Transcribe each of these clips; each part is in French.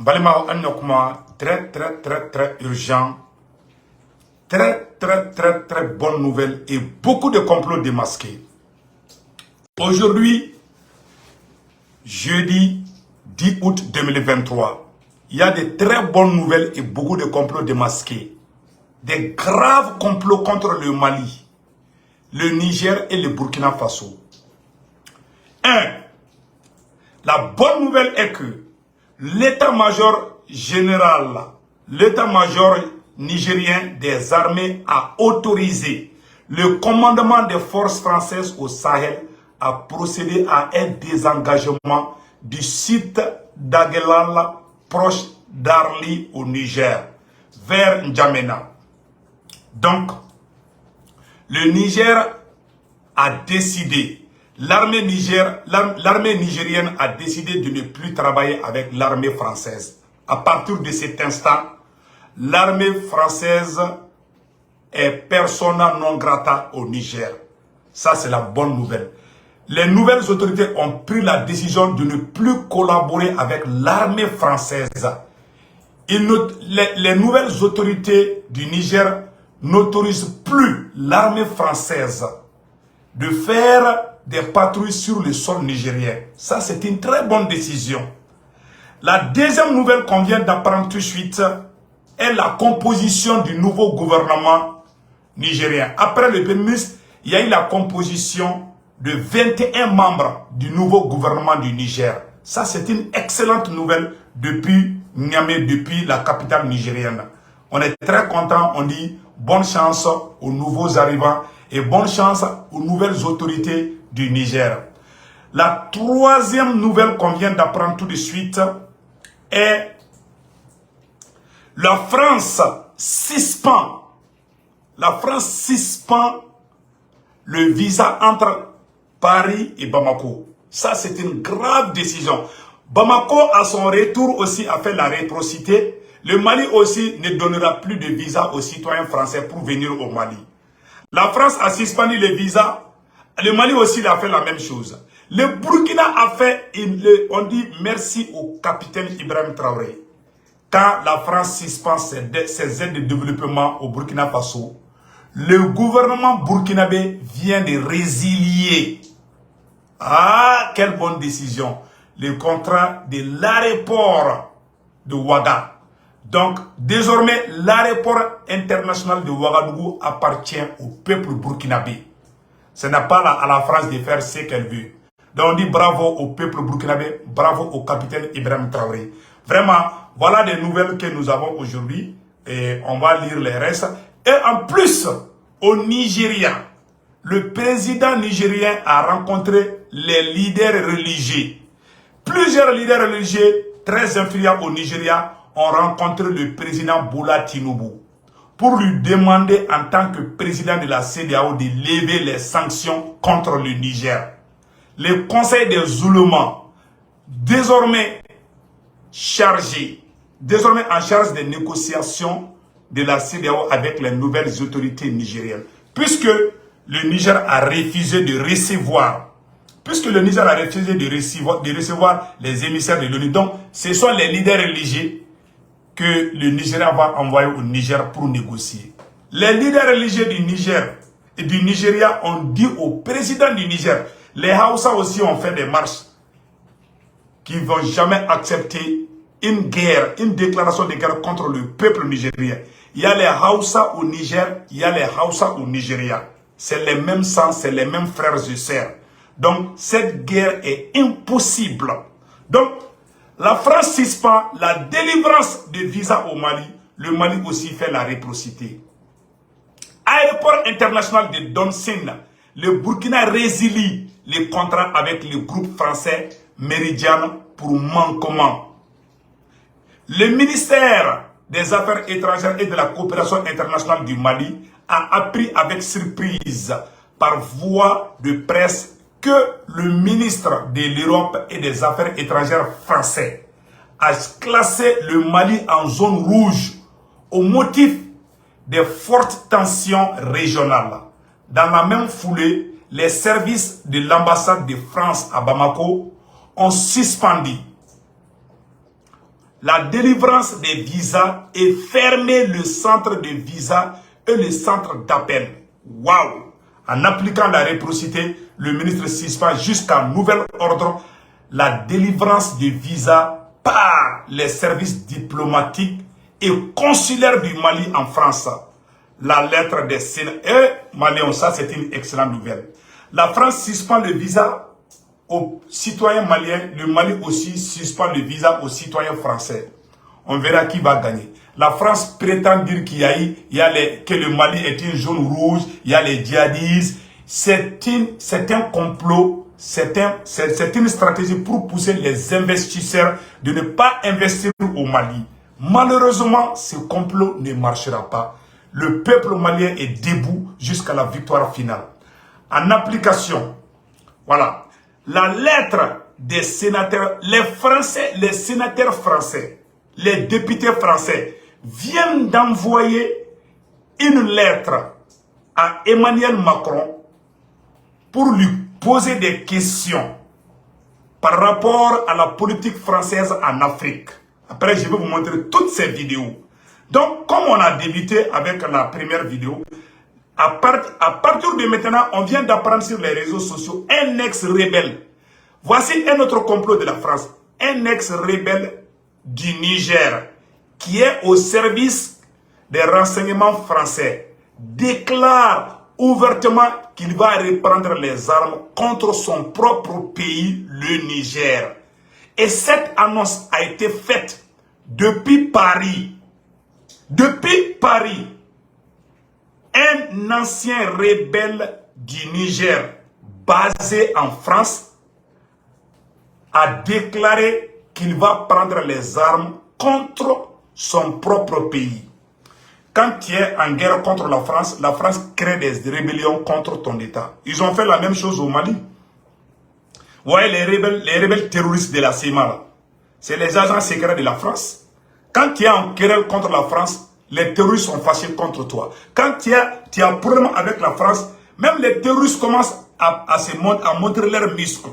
Balima Anyokuma, très urgent. Très bonne nouvelle et beaucoup de complots démasqués. Aujourd'hui, jeudi 10 août 2023, il y a de très bonnes nouvelles et beaucoup de complots démasqués. Des graves complots contre le Mali, le Niger et le Burkina Faso. 1. La bonne nouvelle est que l'état-major général, l'état-major nigérien des armées a autorisé le commandement des forces françaises au Sahel à procéder à un désengagement du site d'Aguelal, proche d'Arli au Niger, vers N'Djamena. Donc, le Niger a décidé, l'armée nigérienne a décidé de ne plus travailler avec l'armée française. À partir de cet instant, l'armée française est persona non grata au Niger. Ça, c'est la bonne nouvelle. Les nouvelles autorités ont pris la décision de ne plus collaborer avec l'armée française. Les nouvelles autorités du Niger n'autorisent plus l'armée française de faire des patrouilles sur le sol nigérien. Ça, c'est une très bonne décision. La deuxième nouvelle qu'on vient d'apprendre tout de suite est la composition du nouveau gouvernement nigérien. Après le Premier ministre, il y a eu la composition de 21 membres du nouveau gouvernement du Niger. Ça, c'est une excellente nouvelle depuis Niamey, depuis la capitale nigérienne. On est très content, on dit bonne chance aux nouveaux arrivants et bonne chance aux nouvelles autorités du Niger. La troisième nouvelle qu'on vient d'apprendre tout de suite est la France suspend le visa entre Paris et Bamako. Ça, c'est une grave décision. Bamako, à son retour aussi, a fait la réciprocité. Le Mali aussi ne donnera plus de visa aux citoyens français pour venir au Mali. La France a suspendu les visas. Le Mali aussi a fait la même chose. Le Burkina a fait, on dit merci au capitaine Ibrahim Traoré. Quand la France suspend ses aides de développement au Burkina Faso, le gouvernement burkinabé vient de résilier. Ah, quelle bonne décision. Le contrat de l'aéroport de Ouaga. Donc, désormais, l'aéroport international de Ouagadougou appartient au peuple burkinabé. Ce n'est pas à la France de faire ce qu'elle veut. Donc, on dit bravo au peuple burkinabé, bravo au capitaine Ibrahim Traoré. Vraiment, voilà des nouvelles que nous avons aujourd'hui. Et on va lire les restes. Et en plus, au Nigeria, le président nigérien a rencontré les leaders religieux. Plusieurs leaders religieux très influents au Nigeria ont rencontré le président Bola Tinubu pour lui demander en tant que président de la CEDEAO de lever les sanctions contre le Niger. Le conseil des oulémas, désormais en charge des négociations de la CEDEAO avec les nouvelles autorités nigériennes. Puisque le Niger a refusé de recevoir les émissaires de l'ONU. Donc, ce sont les leaders religieux que le Nigeria va envoyer au Niger pour négocier. Les leaders religieux du Niger et du Nigeria ont dit au président du Niger, les Hausa aussi ont fait des marches, qui ne vont jamais accepter une guerre, une déclaration de guerre contre le peuple nigérien. Il y a les Hausa au Niger, il y a les Hausa au Nigeria. C'est les mêmes sangs, c'est les mêmes frères et sœurs. Donc, cette guerre est impossible. Donc, la France suspend la délivrance de visas au Mali. Le Mali aussi fait la réciprocité. Aéroport international de Donsin, le Burkina résilie les contrats avec le groupe français Meridian pour manquement. Le ministère des Affaires étrangères et de la coopération internationale du Mali a appris avec surprise par voie de presse que le ministre de l'Europe et des Affaires étrangères français a classé le Mali en zone rouge au motif des fortes tensions régionales. Dans la même foulée, les services de l'ambassade de France à Bamako ont suspendu la délivrance des visas et fermer le centre de visa et le centre d'appel. Waouh! En appliquant la réciprocité, le ministre suspend jusqu'à nouvel ordre la délivrance de visas par les services diplomatiques et consulaires du Mali en France. La lettre des sénateurs maliens, ça c'est une excellente nouvelle. La France suspend le visa aux citoyens maliens, le Mali aussi suspend le visa aux citoyens français. On verra qui va gagner. La France prétend dire qu'il y a que le Mali est une zone rouge, il y a les djihadistes. C'est un complot, c'est une stratégie pour pousser les investisseurs de ne pas investir au Mali. Malheureusement, ce complot ne marchera pas. Le peuple malien est debout jusqu'à la victoire finale. En application, voilà, la lettre des sénateurs, les sénateurs français, les députés français viennent d'envoyer une lettre à Emmanuel Macron pour lui poser des questions par rapport à la politique française en Afrique. Après, je vais vous montrer toutes ces vidéos. Donc, comme on a débuté avec la première vidéo, à partir de maintenant, on vient d'apprendre sur les réseaux sociaux un ex-rebelle. Voici un autre complot de la France. Un ex-rebelle du Niger qui est au service des renseignements français déclare ouvertement qu'il va reprendre les armes contre son propre pays, le Niger. Et cette annonce a été faite depuis Paris. Depuis Paris, un ancien rebelle du Niger basé en France a déclaré qu'il va prendre les armes contre son propre pays. Quand tu es en guerre contre la France crée des rébellions contre ton État. Ils ont fait la même chose au Mali. Vous voyez les rebelles terroristes de la CIMA, c'est les agents secrets de la France. Quand tu es en querelle contre la France, les terroristes sont fâchés contre toi. Quand tu as problème avec la France, même les terroristes commencent à montrer leurs muscles.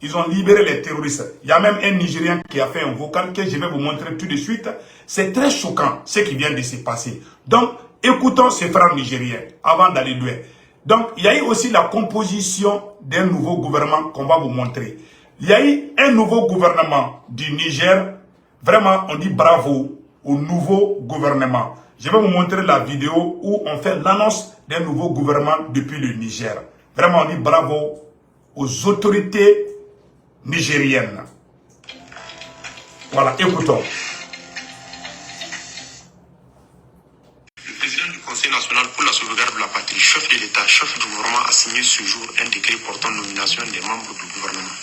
Ils ont libéré les terroristes. Il y a même un Nigérien qui a fait un vocal que je vais vous montrer tout de suite. C'est très choquant ce qui vient de se passer. Donc, écoutons ces frères nigériens avant d'aller loin. Donc, il y a eu aussi la composition d'un nouveau gouvernement qu'on va vous montrer. Il y a eu un nouveau gouvernement du Niger. Vraiment, on dit bravo au nouveau gouvernement. Je vais vous montrer la vidéo où on fait l'annonce d'un nouveau gouvernement depuis le Niger. Vraiment, on dit bravo aux autorités nigériennes. Voilà, écoutons. Le président du Conseil national pour la sauvegarde de la patrie, chef de l'État, chef du gouvernement, a signé ce jour un décret portant nomination des membres du gouvernement.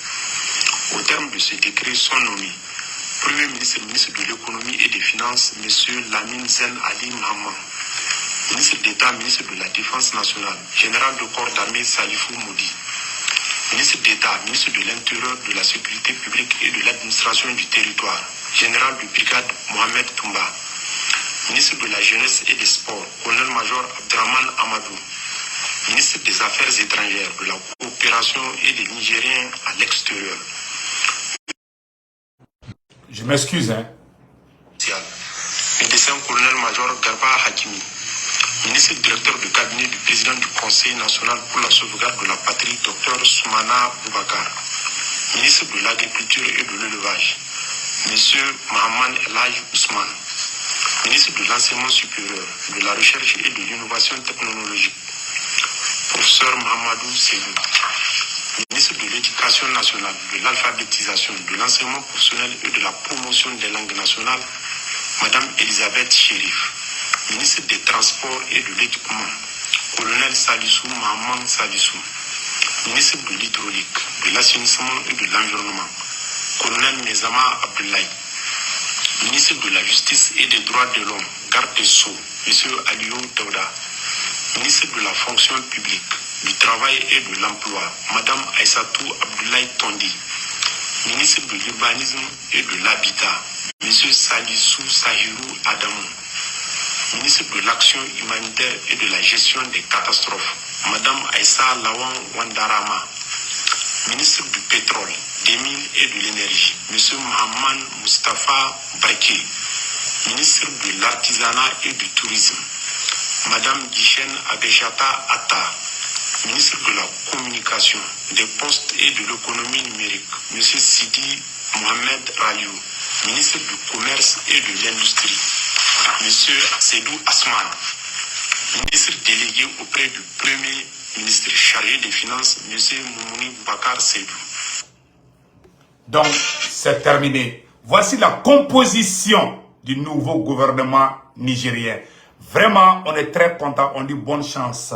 Au terme de ce décret sont nommés Premier ministre, ministre de l'économie et des finances, M. Lamine Zen Ali Mahaman, ministre d'État, ministre de la Défense nationale, général de corps d'armée Salifou Moudi, ministre d'État, ministre de l'Intérieur, de la Sécurité publique et de l'Administration du territoire, général de brigade Mohamed Toumba, ministre de la Jeunesse et des Sports, colonel-major Abdraman Amadou, ministre des Affaires étrangères, de la coopération et des Nigériens à l'extérieur. Je m'excuse, hein. Médecin colonel-major Garba Hakimi, ministre directeur de cabinet du président du Conseil national pour la sauvegarde de la patrie, Dr Soumana Boubacar, ministre de l'Agriculture et de l'Élevage, M. Mohamed Elhaj Ousmane, ministre de l'Enseignement supérieur, de la Recherche et de l'Innovation technologique, professeur Mahamadou Seydou, ministre de l'Éducation nationale, de l'alphabétisation, de l'enseignement professionnel et de la promotion des langues nationales, Madame Elisabeth Chérif, ministre des Transports et de l'Équipement, colonel Salissou Mahaman Salissou, ministre de l'Hydraulique, de l'Assainissement et de l'Environnement, colonel Nezama Abdoulaye, ministre de la Justice et des Droits de l'Homme, garde des Sceaux, M. Aliou Daouda, ministre de la Fonction publique, du Travail et de l'Emploi, Madame Aïssatou Abdoulaye Tondi, ministre de l'Urbanisme et de l'Habitat, M. Salissou Sahirou Adamou, ministre de l'Action humanitaire et de la gestion des catastrophes, Madame Aïssa Lawan Wandarama, Ministre du pétrole, des mines et de l'énergie, M. Mohamed Mustafa Barké. Ministre de l'artisanat et du tourisme, Madame Guichen Abeshata Atta. Ministre de la communication, des postes et de l'économie numérique, M. Sidi Mohamed Rayou. Ministre du commerce et de l'industrie, M. Sedou Asman. Ministre délégué auprès du Premier ministre chargé des Finances, M. Moumouni Bakar Sedou. Donc, c'est terminé. Voici la composition du nouveau gouvernement nigérien. Vraiment, on est très content, on dit bonne chance.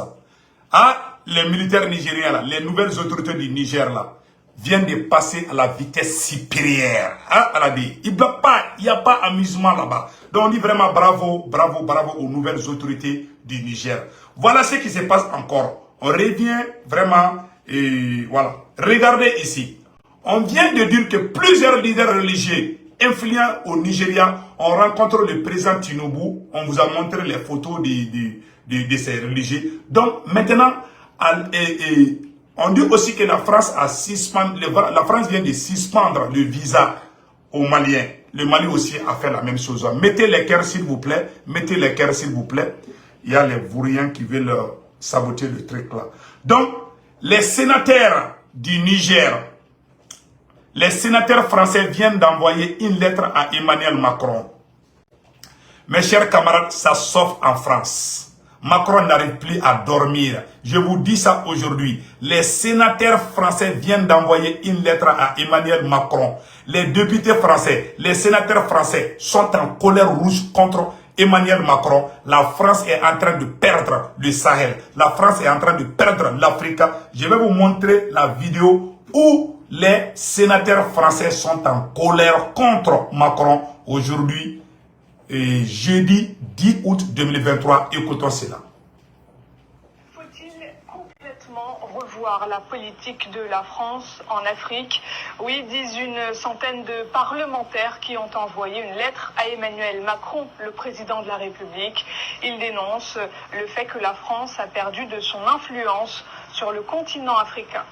Ah, les militaires nigériens, là, les nouvelles autorités du Niger, là, viennent de passer à la vitesse supérieure. Hein, on a dit, il n'y a pas amusement là-bas. Donc, on dit vraiment bravo, bravo, bravo aux nouvelles autorités du Niger. Voilà ce qui se passe encore. On revient vraiment, et voilà. Regardez ici. On vient de dire que plusieurs leaders religieux influents au Nigeria ont rencontré le président Tinubu. On vous a montré les photos de ces religieux. Donc maintenant, on dit aussi que la France vient de suspendre le visa aux Maliens. Le Mali aussi a fait la même chose. Mettez les cœurs s'il vous plaît. Mettez les cœurs s'il vous plaît. Il y a les Vauriens qui veulent saboter le truc là. Donc, les sénateurs du Niger, les sénateurs français viennent d'envoyer une lettre à Emmanuel Macron. Mes chers camarades, ça sauve en France. Macron n'arrive plus à dormir. Je vous dis ça aujourd'hui. Les sénateurs français viennent d'envoyer une lettre à Emmanuel Macron. Les députés français, les sénateurs français sont en colère rouge contre Emmanuel Macron. La France est en train de perdre le Sahel. La France est en train de perdre l'Afrique. Je vais vous montrer la vidéo où les sénateurs français sont en colère contre Macron aujourd'hui, jeudi 10 août 2023. Écoutons cela. Faut-il complètement revoir la politique de la France en Afrique? Oui, disent une centaine de parlementaires qui ont envoyé une lettre à Emmanuel Macron, le président de la République. Ils dénoncent le fait que la France a perdu de son influence sur le continent africain.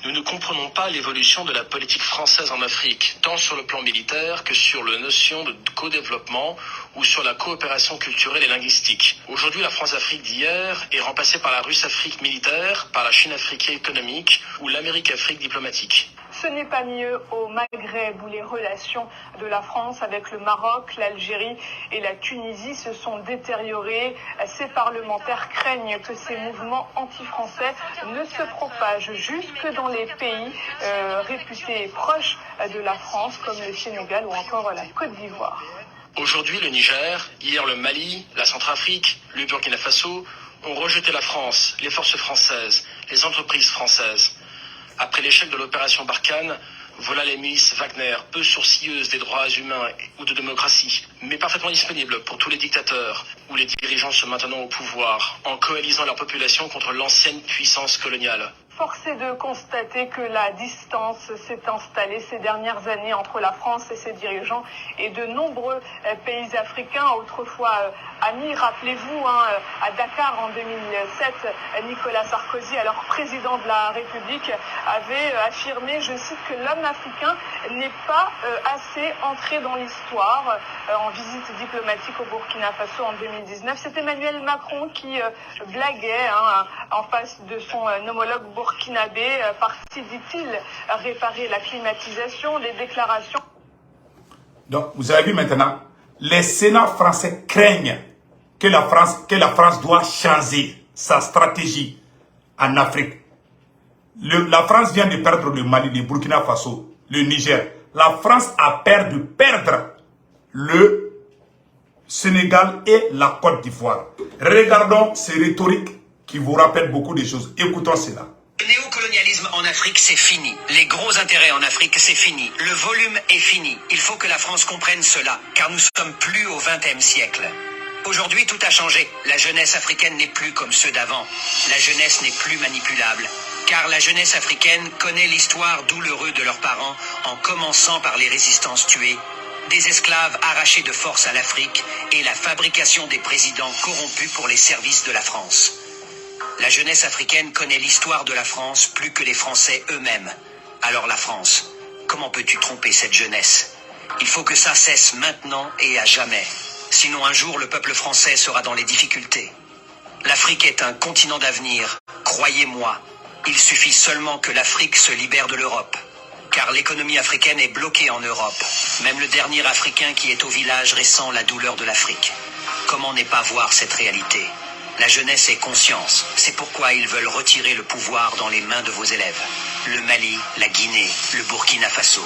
Nous ne comprenons pas l'évolution de la politique française en Afrique, tant sur le plan militaire que sur la notion de co-développement ou sur la coopération culturelle et linguistique. Aujourd'hui, la France-Afrique d'hier est remplacée par la Russe-Afrique militaire, par la Chine-Afrique économique ou l'Amérique-Afrique diplomatique. Ce n'est pas mieux au Maghreb où les relations de la France avec le Maroc, l'Algérie et la Tunisie se sont détériorées. Ces parlementaires craignent que ces mouvements anti-français ne se propagent jusque dans les pays réputés proches de la France comme le Sénégal ou encore la Côte d'Ivoire. Aujourd'hui, le Niger, hier le Mali, la Centrafrique, le Burkina Faso ont rejeté la France, les forces françaises, les entreprises françaises. Après l'échec de l'opération Barkhane, voilà les milices Wagner, peu sourcilleuses des droits humains ou de démocratie, mais parfaitement disponibles pour tous les dictateurs ou les dirigeants se maintenant au pouvoir, en coalisant leur population contre l'ancienne puissance coloniale. Force est de constater que la distance s'est installée ces dernières années entre la France et ses dirigeants et de nombreux pays africains, autrefois amis. Rappelez-vous, à Dakar en 2007, Nicolas Sarkozy, alors président de la République, avait affirmé, je cite, que l'homme africain n'est pas assez entré dans l'histoire. En visite diplomatique au Burkina Faso en 2019, c'est Emmanuel Macron qui blaguait en face de son homologue burkinabé, parti, dit-il, réparer la climatisation, les déclarations. Donc, vous avez vu maintenant, les sénats français craignent que la France doit changer sa stratégie en Afrique. La France vient de perdre le Mali, le Burkina Faso, le Niger. La France a peur de perdre le Sénégal et la Côte d'Ivoire. Regardons ces rhétoriques qui vous rappellent beaucoup de choses. Écoutons cela. Le néocolonialisme en Afrique, c'est fini. Les gros intérêts en Afrique, c'est fini. Le volume est fini. Il faut que la France comprenne cela, car nous sommes plus au XXe siècle. Aujourd'hui, tout a changé. La jeunesse africaine n'est plus comme ceux d'avant. La jeunesse n'est plus manipulable. Car la jeunesse africaine connaît l'histoire douloureuse de leurs parents, en commençant par les résistances tuées, des esclaves arrachés de force à l'Afrique et la fabrication des présidents corrompus pour les services de la France. La jeunesse africaine connaît l'histoire de la France plus que les Français eux-mêmes. Alors la France, comment peux-tu tromper cette jeunesse? Il faut que ça cesse maintenant et à jamais. Sinon un jour le peuple français sera dans les difficultés. L'Afrique est un continent d'avenir, croyez-moi. Il suffit seulement que l'Afrique se libère de l'Europe. Car l'économie africaine est bloquée en Europe. Même le dernier Africain qui est au village ressent la douleur de l'Afrique. Comment ne pas voir cette réalité? La jeunesse est conscience. C'est pourquoi ils veulent retirer le pouvoir dans les mains de vos élèves. Le Mali, la Guinée, le Burkina Faso,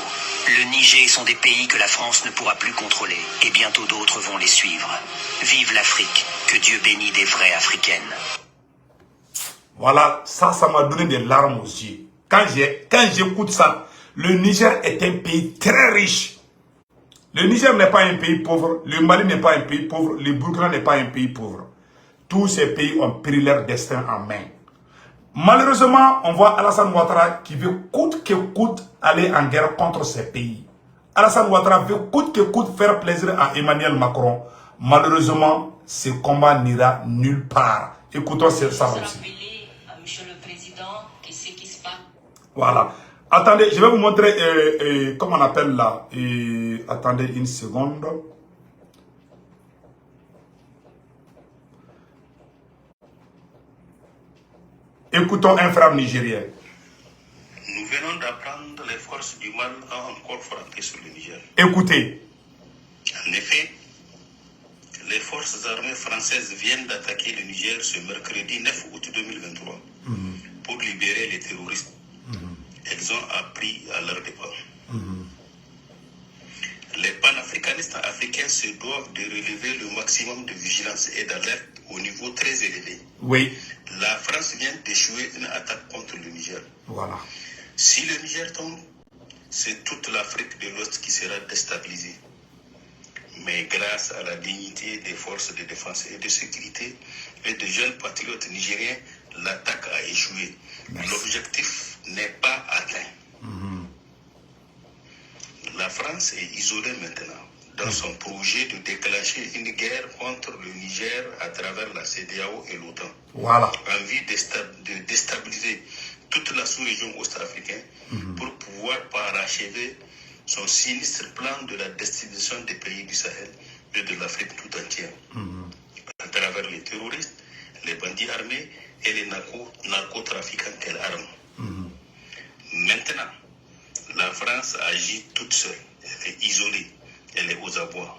le Niger sont des pays que la France ne pourra plus contrôler. Et bientôt d'autres vont les suivre. Vive l'Afrique. Que Dieu bénisse des vraies Africaines. Voilà, ça m'a donné des larmes aux yeux. Quand j'écoute ça, le Niger est un pays très riche. Le Niger n'est pas un pays pauvre, le Mali n'est pas un pays pauvre, le Burkina n'est pas un pays pauvre. Tous ces pays ont pris leur destin en main. Malheureusement, on voit Alassane Ouattara qui veut coûte que coûte aller en guerre contre ces pays. Alassane Ouattara veut coûte que coûte faire plaisir à Emmanuel Macron. Malheureusement, ce combat n'ira nulle part. Écoutons ça aussi. Monsieur le Président, qu'est-ce qui se passe? Voilà. Attendez, je vais vous montrer comment on appelle là. Attendez une seconde. Écoutons un frère nigérien. Nous venons d'apprendre les forces du mal ont encore frappé sur le Niger. Écoutez. En effet, les forces armées françaises viennent d'attaquer le Niger ce mercredi 9 août 2023 pour libérer les terroristes. Elles ont appris à leur départ. Les panafricanistes africains se doivent de relever le maximum de vigilance et d'alerte au niveau très élevé. Oui. La France vient d'échouer une attaque contre le Niger. Voilà. Si le Niger tombe, c'est toute l'Afrique de l'Ouest qui sera déstabilisée. Mais grâce à la dignité des forces de défense et de sécurité et de jeunes patriotes nigériens, l'attaque a échoué. L'objectif n'est pas atteint. La France est isolée maintenant dans son projet de déclencher une guerre contre le Niger à travers la CEDEAO et l'OTAN. Voilà. En vue de déstabiliser toute la sous-région ouest-africaine pour pouvoir parachever son sinistre plan de la destruction des pays du Sahel et de l'Afrique tout entière. À travers les terroristes, les bandits armés et les narcotrafiquants qu'elle arme. Maintenant, la France agit toute seule. Elle est isolée. Elle est aux abois.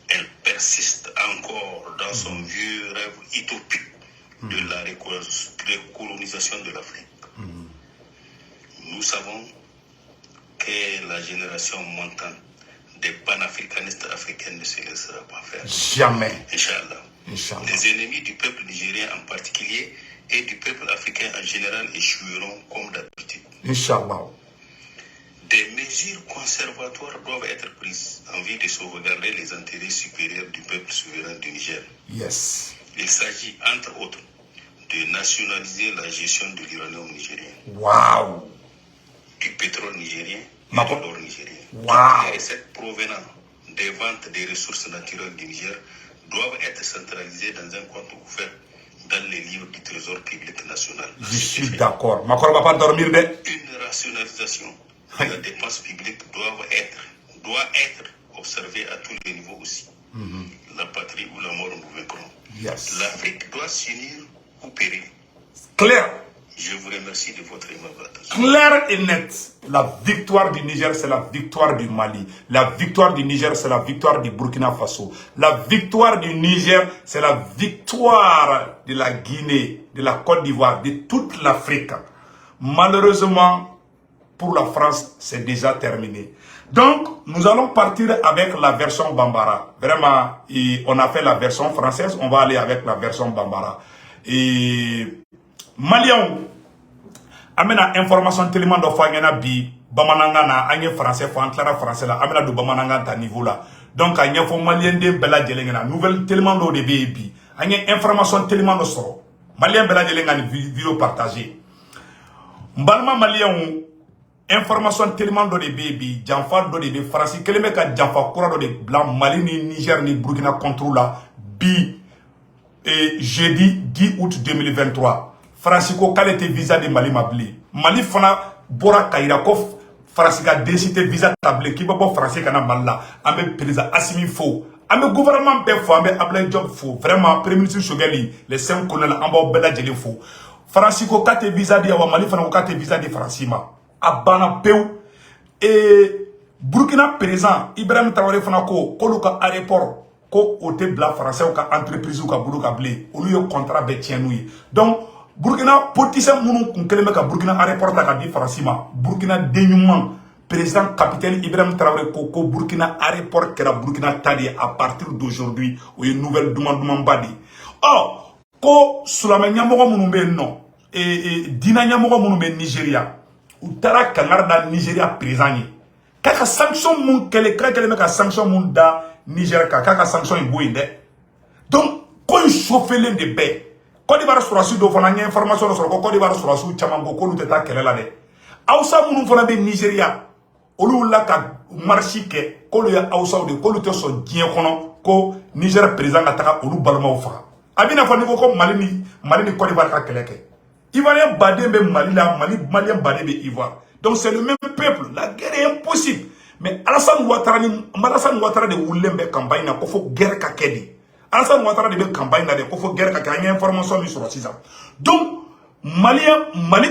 Elle persiste encore dans son vieux rêve utopique de la recolonisation de l'Afrique. Nous savons que la génération montante des panafricanistes africains ne se laissera pas faire. Jamais. Inch'Allah. Inch'Allah. Les ennemis du peuple nigérien en particulier et du peuple africain en général échoueront comme d'habitude. Inch'Allah. Des mesures conservatoires doivent être prises en vue de sauvegarder les intérêts supérieurs du peuple souverain du Niger. Yes. Il s'agit, entre autres, de nationaliser la gestion de l'uranium nigérien, Wow. du pétrole nigérien et Ma- de l'or nigérien. Wow. Toutes les recettes provenant des ventes des ressources naturelles du Niger doivent être centralisées dans un compte ouvert dans les livres du Trésor public national. Je suis d'accord. Macron va pas dormir de. Une rationalisation de la dépense publique doit être observée à tous les niveaux aussi. La patrie ou la mort nous vaincrons. Yes. L'Afrique doit s'unir ou périr. Clair. Je vous remercie de votre aimable attention. Clair et net. La victoire du Niger, c'est la victoire du Mali. La victoire du Niger, c'est la victoire du Burkina Faso. La victoire du Niger, c'est la victoire de la Guinée, de la Côte d'Ivoire, de toute l'Afrique. Malheureusement, pour la France, c'est déjà terminé. Donc, nous allons partir avec la version Bambara. Vraiment, on a fait la version française, on va aller avec la version Bambara. Et Maliens, amena information tellement de fangena bi bamananga na anye français fo anklara français la amena do bamananga ta niveau là. Donc anye fo malien de bela jelengena nouvelle tellement de bi anye information tellement de soro. Malien bela jelenga ni vidéo partagée. Mbalma malien information tellement de bi janfa do de français keleme ka janfa kura do de blanc Mali ni Niger ni Burkina contre la bi et jeudi 10 août 2023. Francisco Kalete visa de Mali Mabli. Mali fana bora kaira ko France ka décidé visa tablé qui va pas français kana malla ambe président Assimi fo ambe gouvernement be fo ambe Abdoulaye Diop fo vraiment premier ministre Chogueli les 5 colonels amba bela jeli fo France ko kate visa di wa Mali fana ko kate visa di France ma abana pew et Burkina président Ibrahim Traoré fana ko luka aéroport ko o te bla français ou ka entreprise ou ka bulu ka blé ou lui contrat be tienu donc Burkina politicien munu kun keleme ka Burkina aéroport ta ka di France ma Burkina denyuma président capitaine Ibrahim Traoré ko Burkina aéroport kera Burkina tadi à partir d'aujourd'hui ou une nouvelle demande badi oh ko Souleymane Niamogo munu be non et Dina Niamogo munu be Nigeria ou tara kangarda Nigeria président kaka sanction mun kele ka sanction mun da Niger kaka sanction est boinde donc quand il chauffe l'un de baie Côte d'Ivoire sur la suite de fana information sur Côte d'Ivoire sur la suite chamango ko luteta kele la de Hausa mun fana be Nigeria olu la ka marché ke ko le Hausa de ko luté so dien kono ko Niger président ataka olu balma fa abina fani ko Mali ni Côte d'Ivoire ka kele ke Ivoirien badé be Mali la Malien badé be Ivoire. Donc c'est le même peuple. La guerre est impossible. Mais Alassane Ouattara de Oulembe campagne na kofo guerre ka kedi. Alassane Ouattara de campagne na de kofo guerre ka kanya information mi sur la sisa. Donc Mali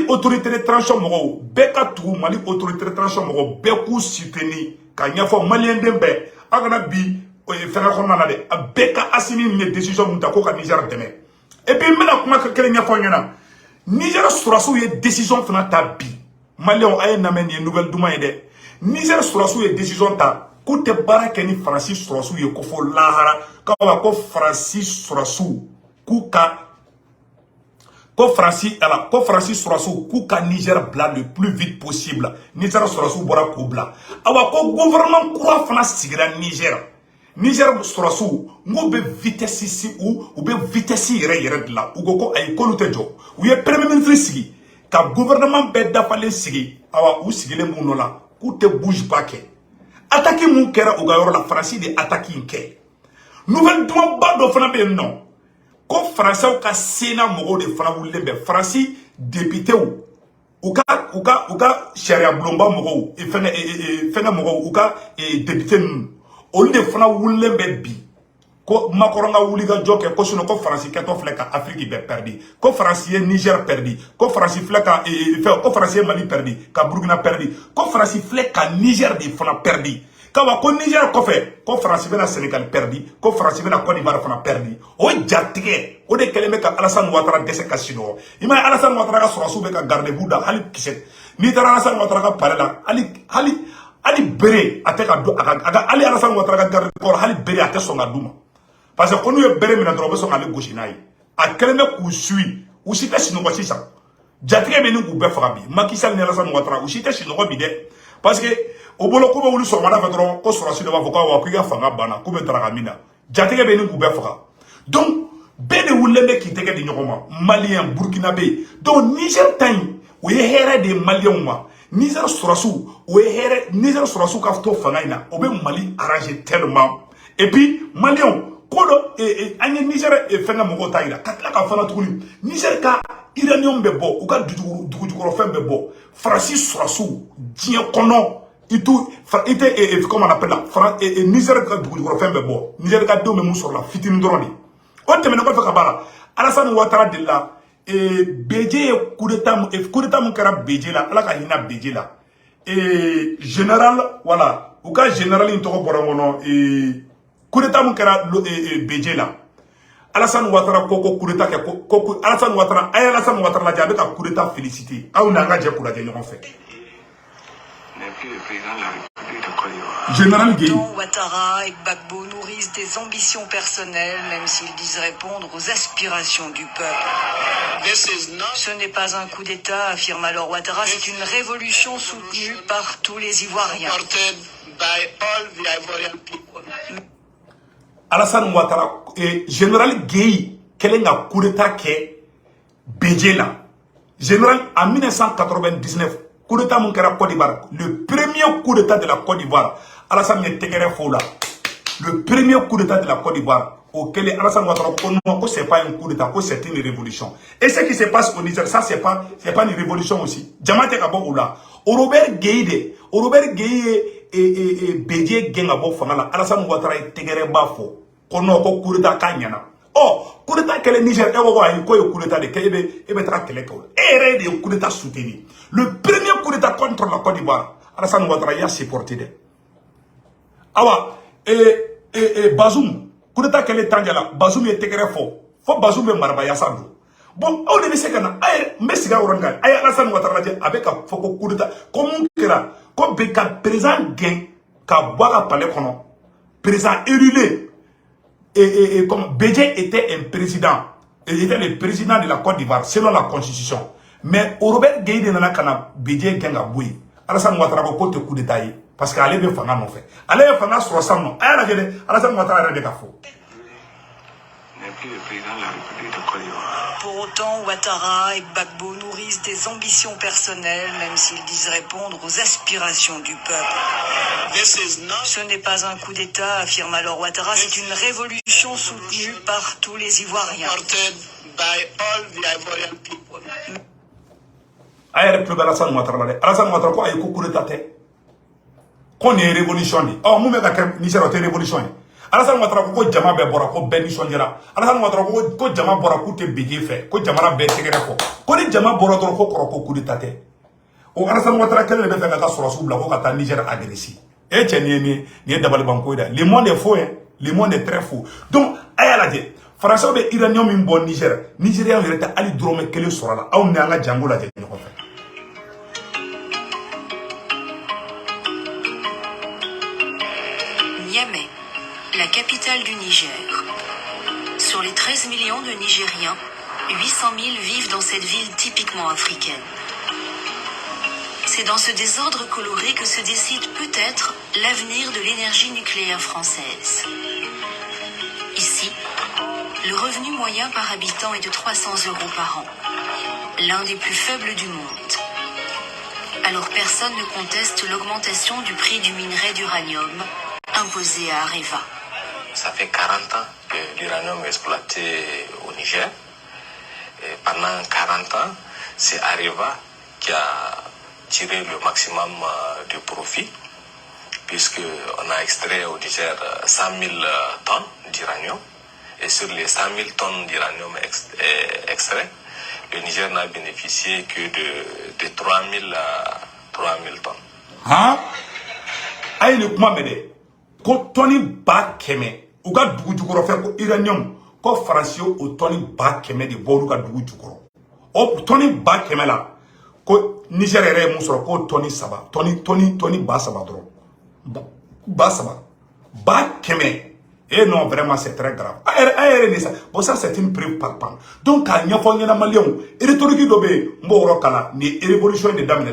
autorité tranchant mogo beka tout Mali autorité tranchant mogo beku soutenir kanya fo Malien dembe agana bi fera khona na de beka Assimi une décision mutako ka Niger demain. Et puis mena kuma ka kele nya fo nyana Niger surasu ye décision fana ta bi Malion a une nouvelle demande. Niger surasu ye décision ta koute barake ni Francis surasu ye kofo lahara kawa ko Francis surasu kuka ko Francis surasu kuka Niger bla le plus vite possible. Niger surasu bora ko bla awa ko gouvernement kura fana sigira Niger surasu ngo be vitesse ici ou be vitesse yere de la ou ko ay kolute jo ou ye premier ministre sigi ka gouvernement be dafale sigi awa ou sigile muno la ku te bouge pas ke attaquer mon kera ou ga yoro la France de attaquer ke nouvelle duma ba do fana be non ko français ka sena mogo de fana wulle be France député ou ka sharia blomba mogo e fena mogo ou ka député olu de fana wulle be bi ko makoronga wuliga joke ko suno ko France keto fleka Afrique be perdi ko France Niger perdi ko France fleka ko France Mali perdi ka Burkina perdi ko France fleka Niger de fana perdi kawa ko Niger ko fe ko France bena Sénégal perdi ko France bena Côte d'Ivoire fana perdi o jatige o de keleme ka Alassane Ouattara dese kasino ima Alassane Ouattara ka surasu be ka garde bouda hali kiset ni tara Alassane Ouattara ka parela ali bere ateka do aga ali Alassane Ouattara ka garde corps hali bere ate songa duma parce que nous est bere mina drobe songa ale gauchinai a keleme ku sui ou sita sino ko sisa jatige be ni ku be farabi makisal ni Alassane Ouattara ou sita sino ko bide parce que au bolo ko be wulu so mana fetro ko surasu de ba ko wa ku ga fanga bana ku be tara mina jatige be ni ku be fara donc be de wulle ki tege di nyokoma Malien Burkinabé donc Niger tan o ye here de Malien wa Niger surasu o ye here Niger surasu ka to fanga ina o be Mali arranger tellement et puis Malien kodo anye Niger fenga mogo taira katla ka fana tukuli Niger ka iranium be bo u ka dugujukoro fem be bo Francis surasu dien kono itu ite comment on appelle la Niger ka dugujukoro fem be bo Niger ka do me mu sur la fitini droni o temene ko fa bara Alassane Ouattara de la BJ coup d'état mon kara BJ la ala ka hina BJ la général voilà ou ka général in to ko borangono coup d'état mon kara BJ la Alassane Ouattara ko coup d'état ko Alassane Ouattara ay Alassane Ouattara la jabe ka coup d'état félicité aw na nga je pour la ñoo fait Général Gueye. Ouattara et Gbagbo nourrissent des ambitions personnelles, même s'ils disent répondre aux aspirations du peuple. Ce n'est pas un coup d'État, affirme alors Ouattara, c'est une révolution soutenue par tous les Ivoiriens. Alassane Ouattara et Général Gueye, quel est le coup d'État qui est Bédjela. Général, en 1999, coup d'État mon Côte d'Ivoire, le premier coup d'État de la Côte d'Ivoire, Alassane Tekere Fola, le premier coup d'État de la Côte d'Ivoire, auquel Alassane Ouattara non, que c'est pas un coup d'état, que c'est une révolution. Et ce qui se passe au Niger, ça c'est pas une révolution aussi. Diamante Kabo Oula, Robert Gueye et Bédié Gengabo Fangala, Alassane Ouattara et Tegere Bafo, kono ko coup d'état Kanyana. Oh, coup d'état que le Niger est au coup d'état de Kébé et mettra Keleko. Et de coup d'état soutenu. Le premier coup d'état contre la Côte d'Ivoire, Alassane Ouattara y a supporté. Awa, Bazoum, coup d'état qu'elle est tangela, Bazoum est Tegere faux. Faut Bazoum et Marba Yassandou. Bon, on est venu à Messiga Orangan, à Alassane Ouattara avec un faux coup d'état. Comment Kera, comme Beka présent gain, qu'à boire à palais kono, présent érulé. Et comme Bédié était un président, il était le président de la Côte d'Ivoire, selon la constitution. Mais au Robert Gueye de Nanakana, Bédié Genga Boui, Alassane Ouattara côté coup d'état, parce qu'elle est bien fanga non fait. Elle est fanga sur sa nom. Alassane Ouattara est des cafos. Pour autant, Ouattara et Gbagbo nourrissent des ambitions personnelles, même s'ils disent répondre aux aspirations du peuple. Ce n'est pas un coup d'État, affirme alors Ouattara, c'est une révolution soutenue par tous les Ivoiriens. Ayer plus Alassane Ouattara, Alassane Ouattara quoi ayo coup d'état qu'on est révolution. Oh, moi me Niger a été révolution. Alassane Ouattara ko jama be bora ko ben sonjera. Alassane Ouattara ko jama bora ko te Bédié fait ko jama be tegere ko ni jama bora to ko coup d'état te. O Alassane Ouattara kele be fe ka soro subla ko ka Niger agressif. Et ni dabal banko da. Le monde est faux hein. Le monde est très faux. Donc ayala de Français be Iranien min bon Niger. Nigérien yere ta ali drome kele soro la. Aw ne anga jango la de ko fait. Niamey, la capitale du Niger. Sur les 13 millions de Nigériens, 800 000 vivent dans cette ville typiquement africaine. C'est dans ce désordre coloré que se décide peut-être l'avenir de l'énergie nucléaire française. Ici, le revenu moyen par habitant est de 300 € par an, l'un des plus faibles du monde. Alors personne ne conteste l'augmentation du prix du minerai d'uranium imposé à Areva. Ça fait 40 ans que l'uranium est exploité au Niger. Et pendant 40 ans, c'est Areva qui a tiré le maximum de profit, puisqu'on a extrait au Niger 100 000 tonnes d'uranium. Et sur les 100 000 tonnes d'uranium extrait, le Niger n'a bénéficié que de 3 000 tonnes. Hein? Aïe le kuma mede. Ko Tony ba keme. Uga dugu jukoro fe ko uranium. Ko Français au Tony ba keme de boru ga dugu jukoro. O Tony ba keme la. Ko Niger ere musoro ko Tony saba. Tony ba saba dro. Ba saba. Ba keme. Et non, vraiment, c'est très grave. Bon, ça, c'est une preuve palpable. Donc, quand il y a un malien, et le truc de Mboro ni révolution de Dame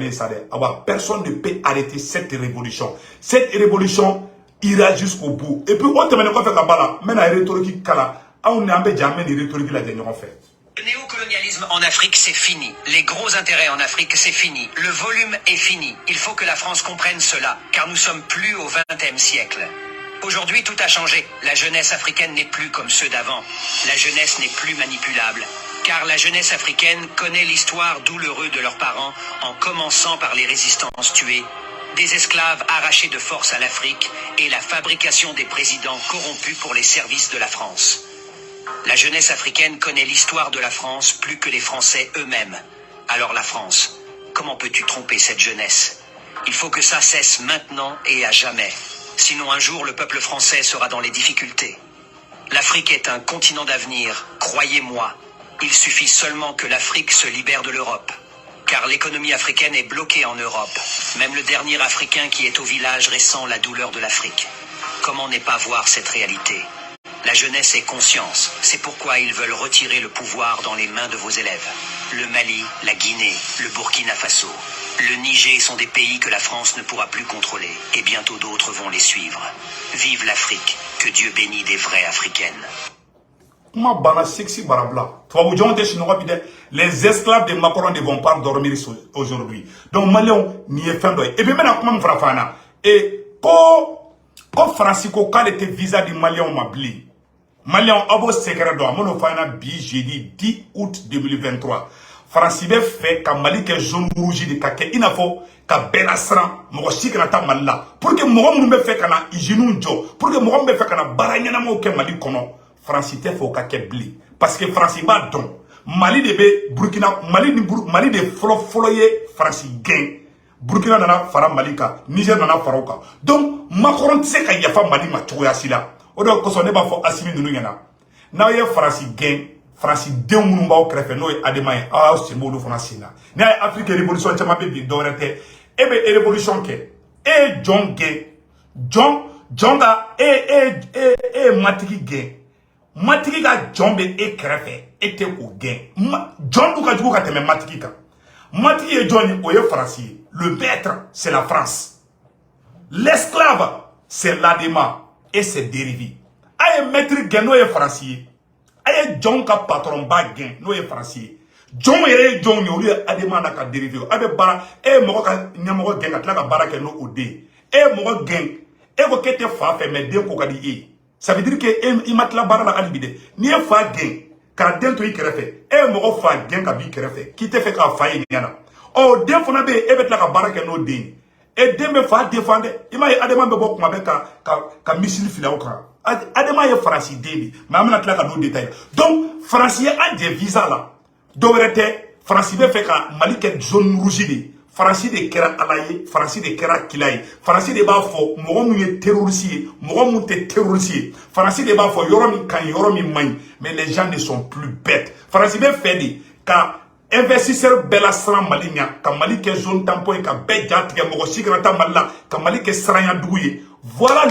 personne ne peut arrêter cette révolution. Cette révolution ira jusqu'au bout. Et puis, on te met quoi faire là-bas, mais la rhétorique kala, on n'a jamais de rhétorique là dedans en fait. Le néocolonialisme en Afrique, c'est fini. Les gros intérêts en Afrique, c'est fini. Le volume est fini. Il faut que la France comprenne cela, car nous sommes plus au XXe siècle. Aujourd'hui, tout a changé. La jeunesse africaine n'est plus comme ceux d'avant. La jeunesse n'est plus manipulable. Car la jeunesse africaine connaît l'histoire douloureuse de leurs parents, en commençant par les résistances tuées, des esclaves arrachés de force à l'Afrique et la fabrication des présidents corrompus pour les services de la France. La jeunesse africaine connaît l'histoire de la France plus que les Français eux-mêmes. Alors la France, comment peux-tu tromper cette jeunesse? Il faut que ça cesse maintenant et à jamais. Sinon un jour le peuple français sera dans les difficultés. L'Afrique est un continent d'avenir, croyez-moi. Il suffit seulement que l'Afrique se libère de l'Europe. Car l'économie africaine est bloquée en Europe. Même le dernier Africain qui est au village ressent la douleur de l'Afrique. Comment ne pas voir cette réalité? La jeunesse est conscience. C'est pourquoi ils veulent retirer le pouvoir dans les mains de vos élèves. Le Mali, la Guinée, le Burkina Faso, le Niger sont des pays que la France ne pourra plus contrôler. Et bientôt d'autres vont les suivre. Vive l'Afrique. Que Dieu bénisse des vraies Africaines. Les esclaves de Macron ne vont pas dormir aujourd'hui. Donc, Malion, n'y est fin d'oeil. Et puis maintenant, comment frafana? Et quand Francisco, quand était visa du Malien, m'a blé. Maliens, abo secret do amono fana bi jeudi 10 août 2023. France be fait ka Mali ke jaune rouge de ka ke inafo ka belasran mo si kana ta Malla pour que mo mun be fait kana ijinu jo pour que mo be fait kana baranyana mo ke Mali kono France te fo ka ke bli parce que France ba don Mali de be Burkina Mali de folo ye France gain Burkina nana fara Malika Niger nana faroka donc Macron tse ka yafa Mali ma choya sila o do ko so ne ba fo Assimi nunu yana na ye France gain France den minnu b'aw kɛrɛfɛ n'o ye adama ye aw sen b'olu fana sen na n'i y'a ye Afrique révolution caman bɛ bi dɔwɛrɛ tɛ e bɛ révolution kɛ e ye jɔn gɛn jɔn ka e ye matigi gɛn matigi ka jɔn bɛ e kɛrɛfɛ e tɛ k'o gɛn jɔn dun ka jugu ka tɛmɛ matigi kan matigi ye jɔn ye o ye France ye le maître c'est la France l'esclave c'est l'adama et ses dérivés a ye maître gɛn n'o ye France ye aye John ka patron ba gen no ye français John yere John yo le adema na ka dérivé abe bara mo ka nyamo gen ka tla ka bara ke no ode mo gen ko kete fa fe me den ko ka di ça veut dire que i matla bara la alibide ni e fa gen ka den to i kerefe mo fa gen ka bi kerefe ki te fe ka fa yi nyana o den fona be be tla ka bara ke no den den be fa défendre ima adema be bo kuma be ka missile filaw ka adema ye France deni mais amna tla ka do détail donc France ye a des visas là dowerete France be fait ka Mali ke zone rouge de France de kera alaye France de kera kilaye France de ba fo mo mu ye terroriste mo mu te terroriste France de ba fo yoro mi kan yoro mi man mais les gens ne sont plus bêtes France be fait de ka investisseur bela sran Malinya ka Mali ke zone tampon ka be jatige mo sigrata Malla ka Mali ke sranya duguye voilà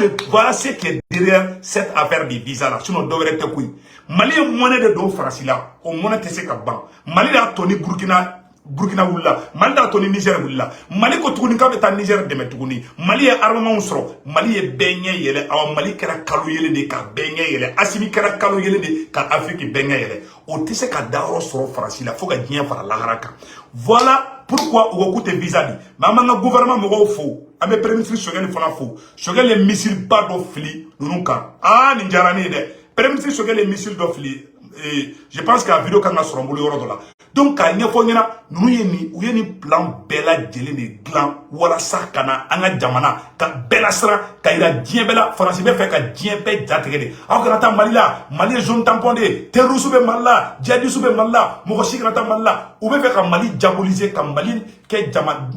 ce qui est derrière cette affaire de visa là sinon devrait être quoi Mali est monnaie de don France là au monnaie te se ka ban Mali a toni Burkina wula Mali a toni Niger wula Mali ko tuguni ka beta Niger de metuguni Mali est armement soro Mali est benye yele aw Mali kera kalu yele de ka benye yele Assimi kera kalu yele de ka Afrique benye yele o te se ka daro soro France là faut ka dien fara la haraka voilà pourquoi on coûte visa di mais gouvernement mo fo ame premier ministre Choguel fana fo Choguel les missiles pas do fili nunka ni jarani de premier ministre Choguel les missiles do fili je pense qu'à vidéo kan na sorombo yoro do la donc ka nyefo nyina nunu ye ni plan bela jeli ni glan wala sakana anga jamana ka bela sra ka ira dien bela France be fait ka dien be jatige de aw kana ta Mali zone tampon de terrorisme be Malla djihadisme be Malla mo ko sikana ta Malla ou be fait ka Mali diaboliser ka Mali ke jama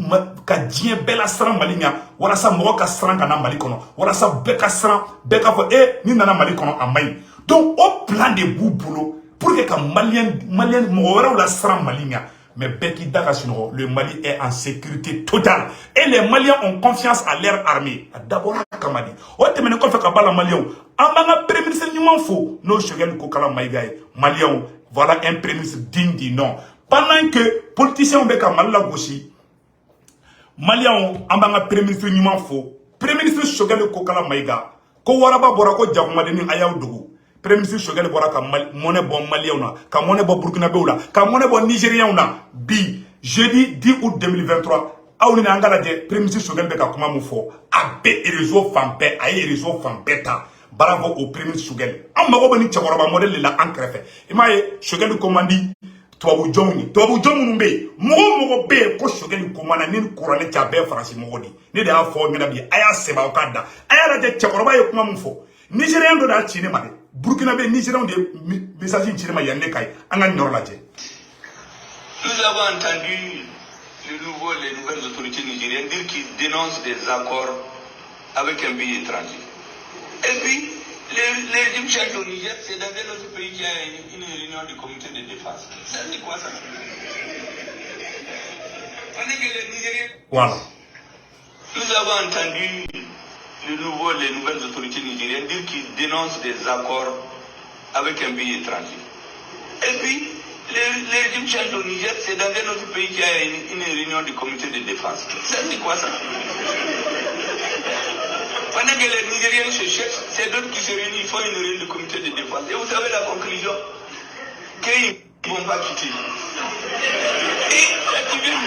ka dien bela sra Mali nya wala sa mo ka sra kana Mali kono wala sa be ka sra be ka fo ni nana Mali kono amay donc au plan de boulot pour que quand Malien ou la sera malien mais Beki Dakasino le Mali est en sécurité totale et les Maliens ont confiance à leur armée d'abord Kamadi o te mene ko fe ka bala Malien amanga premier ministre ni manfo no Choguel ko kala maïgaye Malien voilà un premier ministre digne du nom pendant que politiciens be ka Mali la gauche Malien amanga premier ministre ni manfo premier ministre Choguel ko kala maïga ko waraba bora ko jagumade ni ayaw dugu premier ministre Choguel bora ka monnaie bon malien na ka monnaie bon burkinabé la ka monnaie bon nigérien na bi jeudi 10 août 2023 awni na ngala de premier ministre Choguel be ka kuma mu fo abe réseau fampe ay réseau fampeta bravo au premier ministre Choguel amago bani chakoroba modèle la encrefe imaye Choguel commandi tubabu jɔnw be mɔgɔ be ko Choguel commanda ni kuranɛ ca bɛɛ France mɔgɔ di ne de y'a fɔ ɲɛna bi a y'a sɛbɛn aw ka da a y'a lajɛ cɛkɔrɔba ye kuma min fɔ Nigérien dɔ da ci ne ma dɛ Burkina be Nigérien de message ci ne ma yan ne kai an ka ɲɔrɔ lajɛ. Nous avons entendu les nouvelles autorités nigériennes dire qu'ils dénoncent des accords avec un pays étranger. Et puis les Égyptiens au Niger, c'est dans un autre pays qui a une réunion du comité de défense. Ça c'est quoi ça? Voilà. Nous avons entendu les nouvelles autorités nigériennes dire qu'ils dénoncent des accords avec un pays étranger. Et puis les Égyptiens au Niger, c'est dans un autre pays qui a une réunion du comité de défense. Ça c'est quoi ça? Pendant que les Nigériens se cherchent, c'est d'autres qui se réunissent, ils font une réunion du comité de défense. Et vous savez la conclusion? Qu'ils ne vont pas quitter. Et tu viens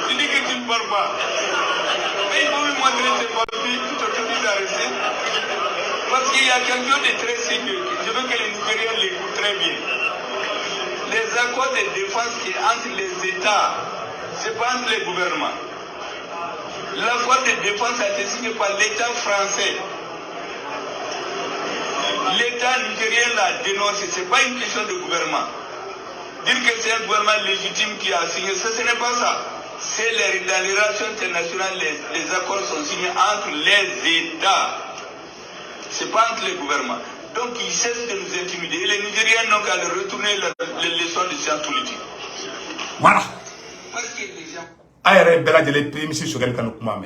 tu dis que tu ne pars pas. Mais il faut lui montrer ses papiers tout au début de la recette. Parce qu'il y a quelque chose de très sérieux. Je veux que les Nigériens l'écoutent très bien. Les accords de défense qui sont entre les États, ce n'est pas entre les gouvernements. L'accord de défense a été signé par l'État français. L'État nigérien l'a dénoncé, ce n'est pas une question de gouvernement. Dire que c'est un gouvernement légitime qui a signé, ce n'est pas ça. C'est dans les relations internationales, les accords sont signés entre les États. Ce n'est pas entre les gouvernements. Donc ils cessent de nous intimider. Et les Nigériens n'ont qu'à retourner les leçons de sciences politiques. Voilà. Parce que les gens... Aïe, bella de l'épée, monsieur Sogel Kanokumame.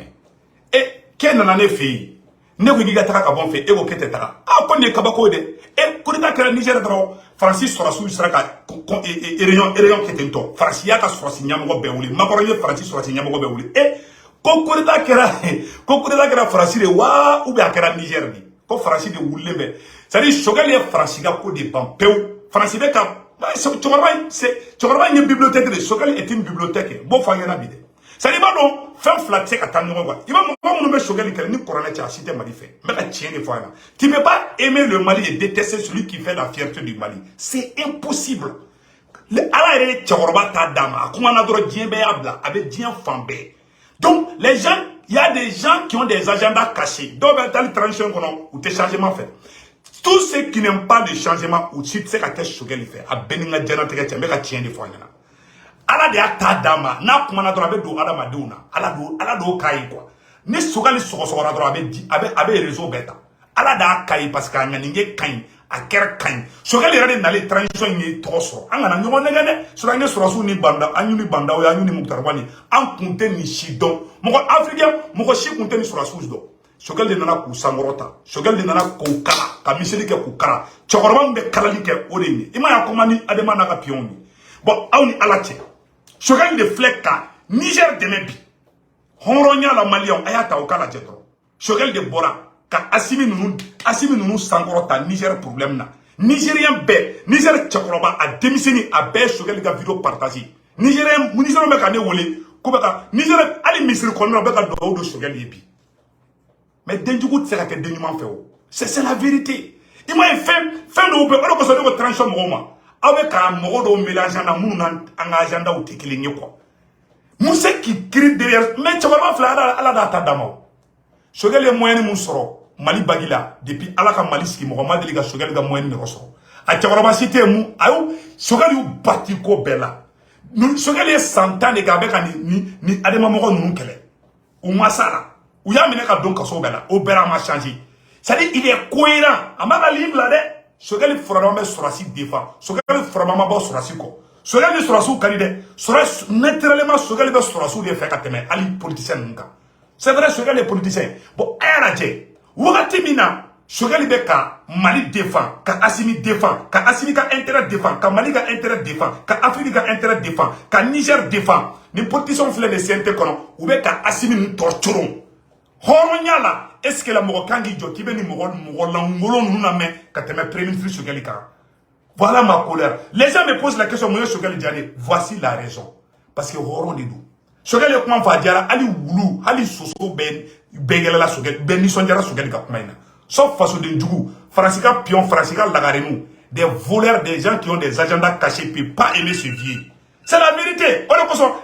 Et, qu'est-ce qu'on a fait? Ne vous dites pas qu'on fait, et vous êtes là. Ah, qu'on est kabako de. Et, quand on a créé Niger, Francis sera sous Israël, et Réunion qui était un Francis, y'a qu'à se faire signer, Macoré, Francis sera signé, et, quand on a créé Francis, ou bien créé Niger, quand Francis de Woulembe. C'est-à-dire, Sogel est Francis, qui dépend, Francis, tu vois, une bibliothèque de Sogel est une bibliothèque. Bon, faut y en bide. Ça dit pas non, faire flatter à ta numéro. Il va me nommer Sogel qui est couronné à cité Mali fait. Mais la tienne des fois là. Tu ne peux pas aimer le Mali et détester celui qui fait la fierté du Mali. C'est impossible. Alors, Tchorba ta dame, comment on a droit de abla, avec bien fambé. Donc, les gens, il y a des gens qui ont des agendas cachés. Donc, dans les transitions ou des changements faits. Tous ceux qui n'aiment pas de changement ou si tu sais qu'à Sogel fait, à Beninga Djanateka, tu as tiens des fois. Ala de ata dama na kuma na droit do adama deuna ala do kai quoi ni Sogel so na droit abe réseau beta ala da kai parce que anya ninge kai a ker kai Sogel rade na les transition ni troso anga na nyomo negane so na so rasu ni banda anyu ni banda o anyu ni muktarwani an kunte ni shidon moko africain moko shi kunte ni so rasu do Sogel de nana ku sangorota Sogel de nana ko kala ka miseli ke ku kala chokorba be kala li ke odeni ima ya komani adema na ka pion ni bon awni alache Sogel de fleka Niger de mebi honronya la malion ayata o kala jetro Sogel de bora ka asimi nunu sangorota Niger problème na Nigérien be Niger chokoroba a demiseni a be Sogel ga vidéo partager Nigérien munizero be ka ne wole ko be ka Niger ali misiri ko no be ka do Sogel yebi mais denjugu tsaka ke denyuma feo c'est la vérité il m'a fait no be ko so de transition moma avec un mot de mélange à un agenda ou tikiling quoi. Mousse qui crie derrière, mais tu vas pas faire à la data d'amo. Sogel est moyen de moussoro, Mali Bagila, depuis Alaka Maliski, Mohamed Liga Sogel ga moyen de rosso. A Tchawaraba cité mou, aou, Sogel ou batiko bella. Sogel est 100 ans de Gabek ni Adema Moro nous kele. Ou Masala, ou Yamina donc à Sobella, au Bera m'a changé. Ça dit, il est cohérent. Amara libre là, Sogel forama surasi défend. Sogel forama ba surasi ko. Sogel ni surasu kalide. Suras naturellement Sogel ba surasu de fait kateme ali politicien nka. C'est vrai Sogel est politicien. Bon ayaje. Wakati mina Sogel be ka Mali défend, ka Assimi défend, ka Assimi ka intérêt défend, ka Mali ka intérêt défend, ka Afrique ka intérêt défend, ka Niger défend. Ni politicien flé de CNT kono ou be ka Assimi ni torturon. Horonyala est-ce que la Morokangi Jokibe ni Morolangolo nous mais quand tu me premier ministre Sogel ka. Voilà ma colère. Les gens me posent la question moi Sogel Diané. Voici la raison. Parce que horon de nous. Sogel comment va dire ali wulu, ali soso ben begela la Sogel, ben ni sonjara Sogel ka kumaina. Sauf façon de Djougou, Francica pion, Francica lagarenu, des voleurs, des gens qui ont des agendas cachés puis pas aimer ce vieux. C'est la vérité.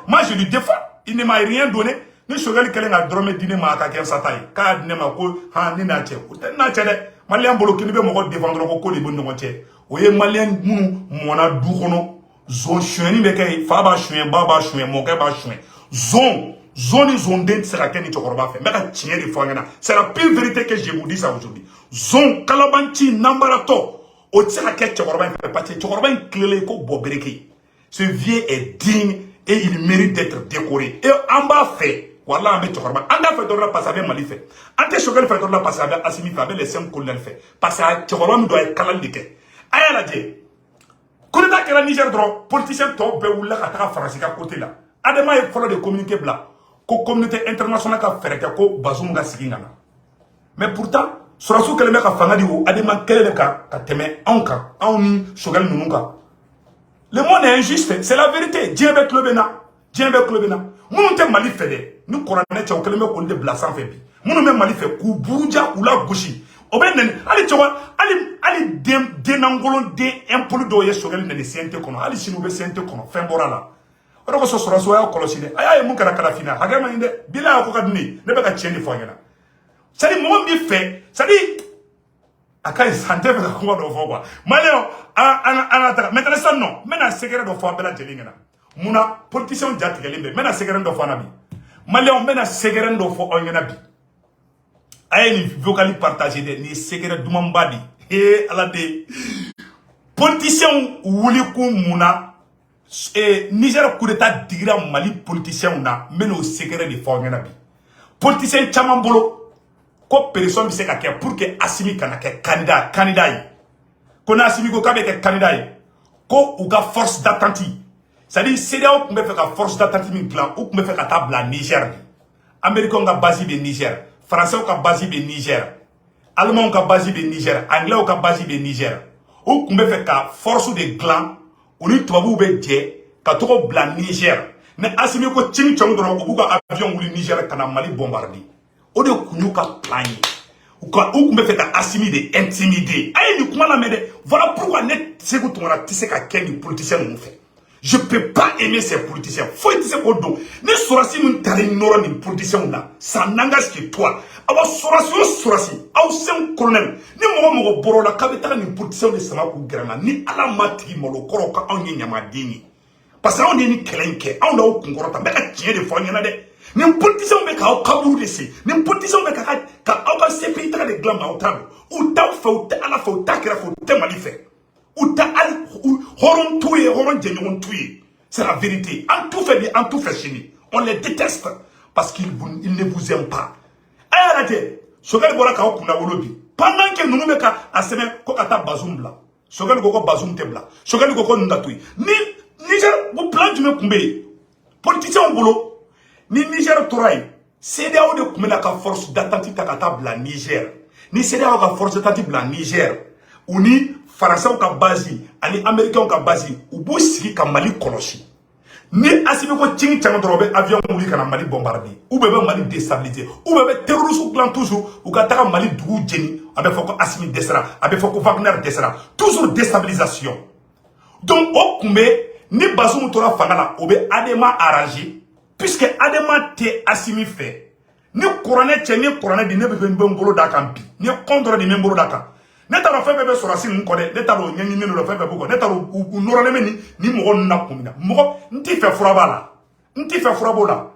Moi je lui défends. Il ne m'a rien donné. Ni Sogel kelen a dromé dîner ma ka ken satai ka dîner ma ko ha ni na che o ten na che de malien bolo kini be mo ko défendre ko le bon no che o ye malien munu mona du kono zone choueni be kay fa ba chouen baba chouen mo ka ba chouen zone den sera ken ni chokoroba fait mais ka tien de fois ngana c'est la pire vérité que je vous dis ça aujourd'hui zone kalabanchi nambarato o tsaka ke chokoroba fait pas chokoroba clé ko bobereke ce vieux est digne et il mérite d'être décoré et en bas fait voilà, on met Tchokorba. On a fait de la passe avec Mali fait. On a Sogel fait de la passe avec Assimi fait avec les 5 colonels fait. Parce que Tchokorba doit être calme de quai. Aïe la dit. Quand on a que la Niger droit, politicien top, ou la cata français à côté là. Adema il faut de communiquer blanc. Que communauté internationale a fait que Bazoum ga sigingana. Mais pourtant, sur la soupe que le mec a fait ou Adema quel est le cas, à teme anka, en Sogel Nununga. Le monde est injuste, c'est la vérité. Dieu avec le Bénin. Munu te Mali fait de. Nous coronel tchao keleme ko de blasan fait bi. Munu me Mali fait ku buruja ou la gauche. Oben ali tchao ali denangolon de impolo do ye sogel ne sente kono. Ali sinu be sente kono. Fembora la. Oro ko so sora so ya koloside. Aya mun kara kala fina. Hagama inde bila ko kadni ne be ka tieni fo ngena. Sadi mo bi fait. Sadi akai santé be ko do fo quoi. Maleo ana maintenant ça non. Maintenant secret do fo bela jelingena. Muna politicien jatigele be mena segeren do fo na bi Malien mena segeren do fo onyana bi ay ni vocali partager de ni segeren dumamba di ala de politicien wuli ku muna Niger coup d'état digra Mali politicien na meno segeren de fo onyana bi politicien chamambolo ko personne bi se ka ke pour que Assimi kana ke candidat yi ko na Assimi ko ka be ke candidat yi ko ou ga force d'attente. C'est-à-dire, CEDEAO pouvait faire la force d'attente plan ou pouvait faire la table à Niger. Américain a basé de Niger. Français a basé de Niger. Allemand a basé de Niger. Anglais a basé de Niger. Ou pouvait faire la force de clan ou ni toi vous dire qu'à tout blanc Niger. Mais Assimi ko ching chong dron ou ka avion ou Niger kana Mali bombardé. Ou de kunyuka plani. Ou pouvait faire Assimi de intimider. Aïe ni comment la mede. Voilà pourquoi net c'est que tu m'as tissé qu'à quel politicien nous fait. Je ne peux pas aimer ces politiciens. Faut être ces politiciens. Ne sorasi nous t'allez n'aura ni politiciens là. Ça n'engage que toi. Alors sorasi. Aw c'est un colonel. Ni mo boro la kabeta ni politiciens de sama ku grana. Ni ala mati molo koro ka on nyama dini. Parce que on est ni kelenke. On a au kongorota. Mais ka tiens de fois nyana de. Ni politiciens be ka o kaburu de si. Ni politiciens be ka o ka CPI ta de glamba o table. Ou ta fa ou ta ala fa ou ta kira fa ou ta mali fait. Ou ta al horon touye horon djenyon touye. C'est la vérité. En tout fait bien, en tout fait chini. On les déteste parce qu'ils ne vous aiment pas. Aïe la tête. Sogal bora ka okuna wolobi. Pendant que nous nous ka aseme ko kata bazoum bla. Sogal goko bazoum te bla. Sogal goko ndatouye. Ni Niger vous plan du me kumbe. Politicien au boulot. Ni Niger touraille. CEDEAO de kumela ka force d'attente ta kata bla Niger. Ni CEDEAO ka force d'attente bla Niger. Ou ni Français ou ka basi, ani Américain ou ka basi, ou bo sigi ka Mali kolosi. Ni Assimi ko tingi tchang drobe avion mouli kana Mali bombardé, ou bebe Mali déstabilisé, ou bebe terroriste ou plan toujours, ou ka taka Mali dougou djeni, abe foko Assimi desra, abe foko Wagner desra, toujours déstabilisation. Donc au kumbe, ni bazou moutora fangala, obe adema arrangé, puisque adema te Assimi fait. Ni couronne tche, ni couronne di ne bebe mbolo dakampi, ni contre di mbolo dakam. Neta ro febe sorasi nkode neta ro nyenyi nenu ro febe buko neta ro unoro le meni ni mo na kumina mo nti fe furabala nti fe furabola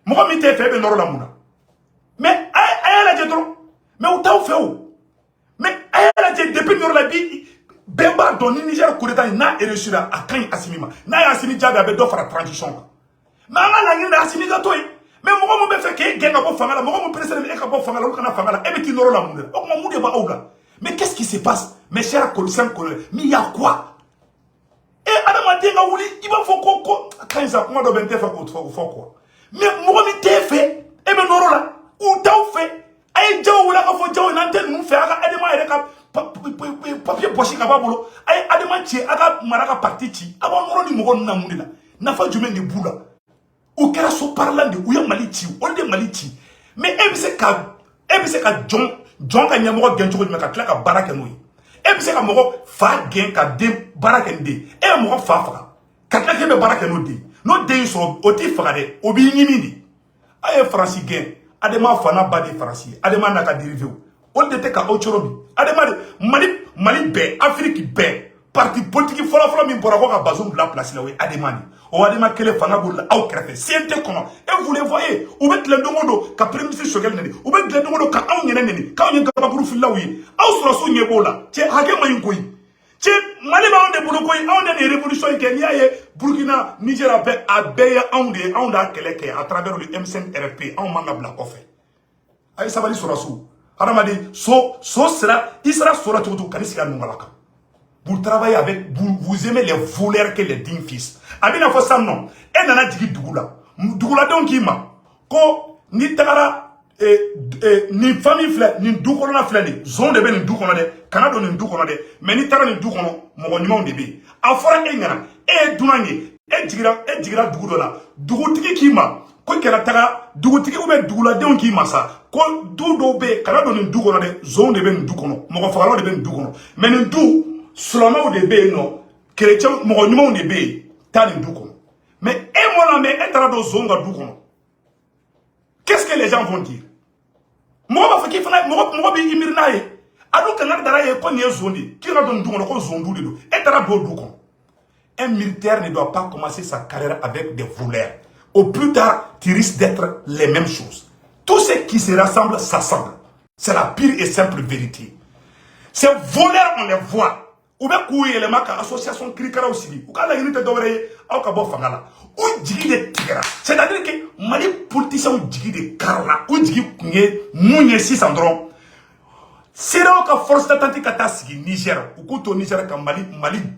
mo mi te febe noro la muna mais ay la jetro mais ou taw feu mais ay la jet depuis noro la bi bemba don ni Niger coup d'état na reçu la akan Assimima na ya Assimi jabe abe do fara transition mais ala la ngi na Assimi ga toy mais mo be fe ke genga bo fangala mo président e ka bo fangala o kana fangala e be ti noro la muna o mo de ba awga. Mais qu'est-ce qui se passe, mes chers collègues, mais il y a quoi? Et Adam Tenga Wouli, il va faire quoi? Quand ils ont demandé de faire quoi? Mais moi, je t'ai fait, et bien, non, là, où t'as fait? Aïe, Djaou, là, il faut Djaou, une antenne, nous faire, papier poché, kababolo, aïe, Adam Tché, aga, maraka parti, avant, nous, nous, nous, nous, n'a pas du même de boula. Ou qu'elle soit parlant de Ouya Maliti, on de Maliti. Mais, c'est qu'à John ka nyamoro gencho ko meka klaka baraka noyi e bi se ka mogo fa gen ka de baraka ndi e mogo fa fa ka klaka be baraka no de so o ti fa de obi nyimi ni aye franci gen adema fana ba de franci adema na ka derive o de te ka ochorobi adema de Mali be Afrique be parti politique fola mi bora ko ka bazum la place là oui adema ni o adema kele fana bol au krefe siente comment et vous les voyez ou bet le dongodo ka premier ministre Choguel neni ou bet le dongodo ka aw nyene neni ka nyen ka bakuru filla wi aw sura so nyebola che hage mayin koyi che Mali ba onde bulu koyi aw ne révolution ke niaye Burkina Niger abeya aw da keleke à travers le M5 RFP aw manga bla ko fe ay sabali sura so haramadi so sera il sera sura tout kanisiga nungalaka. Vous travaillez avec, vous aimez les voleurs que les dignes fils. Abina fo sam non. E nana digi dugula. Dugula donc ima. Ko ni tagara ni famille flè, ni dukono na flè ni. Zone de be ni dukono de. Kanado ni dukono de. Mais ni tagara ni dukono, mo nyuma de be. Afora e ngana. E dunangi. e jigira dugu dɔ la dugutigi k'i ma ko kɛra taga dugutigi ou bien duguladenw k'i ma sa ko du dɔw bɛ kana don nin du kɔnɔ dɛ zonw de bɛ nin du kɔnɔ mɔgɔ fagalaw de bɛ nin du kɔnɔ mais nin du silamɛw de bɛ yen nɔ chrétien mɔgɔ ɲumanw de bɛ yen taa nin du kɔnɔ mais e mɔna mais e taara don zon ka du kɔnɔ qu'est-ce que les gens vont dire mɔgɔ b'a fɔ k'i fana mɔgɔ b'i miiri n'a ye a dun kana dara ye ko nin ye zon de ye k'i ka don nin du kɔnɔ ko zon du de don e taara don du kɔnɔ. Un militaire ne doit pas commencer sa carrière avec des voleurs. Au plus tard, tu risques d'être les mêmes choses. Tout ce qui se rassemble, s'assemble. C'est la pire et simple vérité. Ces voleurs, on les voit. Ou bien couille les marques association cricra aussi. Ou quand la unité d'ouvrier, au cabo fangala. Ou djigi de tigra. C'est-à-dire que Mali politiciens ou djigi de carla. Ou djigi mounye 600 drons. C'est là que force d'attente katasi Niger ou koto Niger ka Mali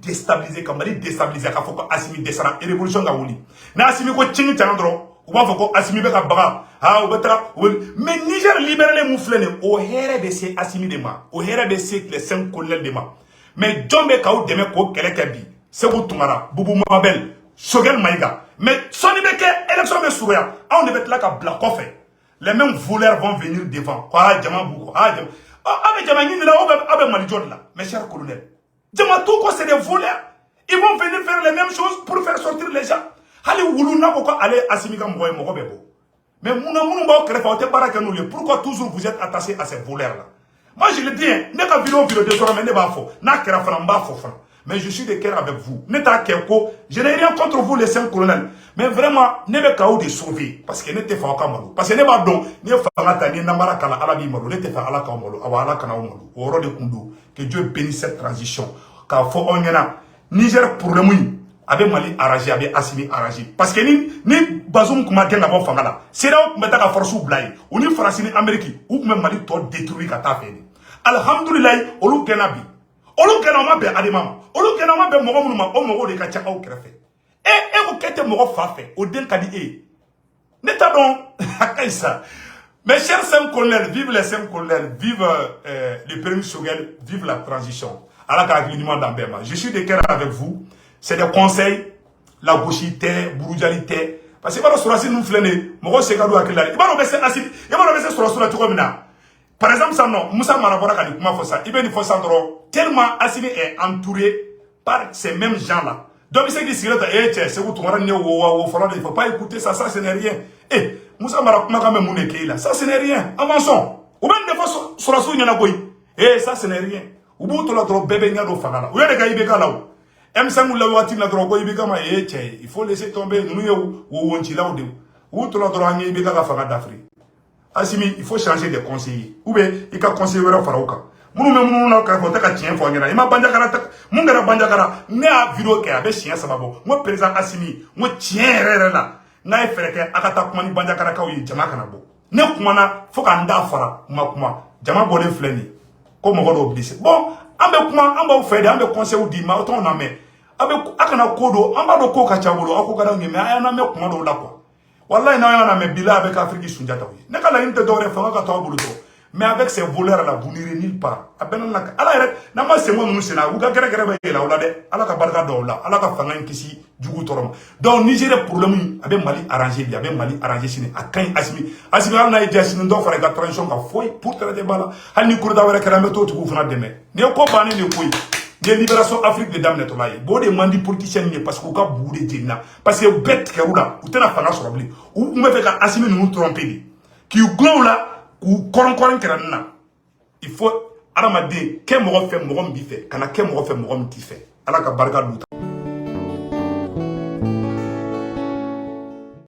déstabiliser ka faut que Assimi descend et révolution ga wuli na Assimi ko chingi tandro ou ba faut que Assimi be ka baga ha ou betra mais Niger libéré les mouflene au here be se Assimi de ma au here be se les 5 colonels de ma mais Jombe ka ou deme ko keleke bi Sekou Toumara Boubou Mabel Shogel Maïga mais soni be ke élection be souya on devait là ka bla kofe les mêmes voleurs vont venir devant quoi jama bouko ha jama mes chers colonels, c'est des voleurs. Ils vont venir faire les mêmes choses pour faire sortir les gens. Mais pourquoi toujours vous êtes attachés à ces voleurs-là? Moi je le dis, mais je suis de cœur avec vous. Je n'ai rien contre vous les 5 colonels. Mais vraiment, ne me pas de sauver. Parce que ne te fais pas mal. Parce que ne pas donc, ne fais pas ta ni n'ambara kala arabi malo, ne te fais pas la kamalo, awala kana malo. Au roi de Kundu, que Dieu bénisse cette transition. Car faut on y a Niger pour le mouille, avec Mali arrangé, avec Assimi arrangé. Parce que ni Bazoum Koumaken n'a fangala. C'est là où mettre la force ou blaye, ou ni France ni Amérique, ou même Mali toi détruit kata fini. Alhamdulillah, olu kenabi. Olu kenama be adimama. Olu kenama be mogo munuma, o mogo de kacha au krefe. Et vous êtes mort fait au den kadi N'est-ce donc mes chers 5 colonels, vive les 5 colonels, vive le premier Shogel, vive la transition. Je suis de cœur avec vous. C'est des conseils, la gauchité, bourgeoisité. Parce que si nous flânons, moi c'est cadeau à quel âge. Il va nous baisser assis, il va nous baisser sur la sourate comme ça. Par exemple, ça non, Moussa Marabora quand il faut ça, il va nous faire ça tellement Assimi est entouré par ces mêmes gens-là. Donc, il dit, il ne faut pas écouter ça, ça ce n'est rien. Eh, Moussa Marakuma quand même là, ça ce n'est rien. Avançons. Ou même des fois sur la souille, eh, ça ce n'est rien. Ou bien tu l'as trop bébé n'a d'offre. Ou bien les gars, il là. M5 ou la voiture n'a trop il faut laisser tomber. Nous, ou on chila ou tu l'as trop en d'Afrique. Assimi, il faut changer de conseiller. Ou bien, il faut conseiller vers Farouka. Munu me munu na ka fota ka tien fo ngena ima banjakara mun ngara banjakara ne a video ke abe chien sababo mo président Assimi mo tien rere la na e fereke akata kuma ni banjakara ka wi jama kana bo ne kuma na fo ka nda fara kuma jama bo le fleni ko mo godo oblige bon ambe kuma amba fede ambe conseil di ma oton na me abe akana kodo amba do ko ka chabolo akogara ngeme aya na me kuma do la kwa wallahi na na me bila avec Afrique sunjata wi ne kala inte do re fa ka to bulu to. Mais avec ces voleurs-là, vous n'irez nulle part. Alors, c'est moi, nous, c'est là. Vous avez là, donc, Niger, pour le moment, avec Mali arrangé, avec Mali arrangé, à quand Assimi, Assimi, on a été assis, donc, il faut faire transition, pour traiter des balles. Il n'y a pas de méthode, tu peux faire demain. Il n'y a pas de libération Afrique de Dame Netolaye. Bon, des mandis politiciens, parce qu'on a boudé Djina. Parce que bête, qui est là, ou t'es là, ou me fait qu'Assimi nous tromper. Qui est là, ou koron keranna il faut aramade ke mo fait mo mbi fait kana ke mo fait mo mbi fait ala ka barka duta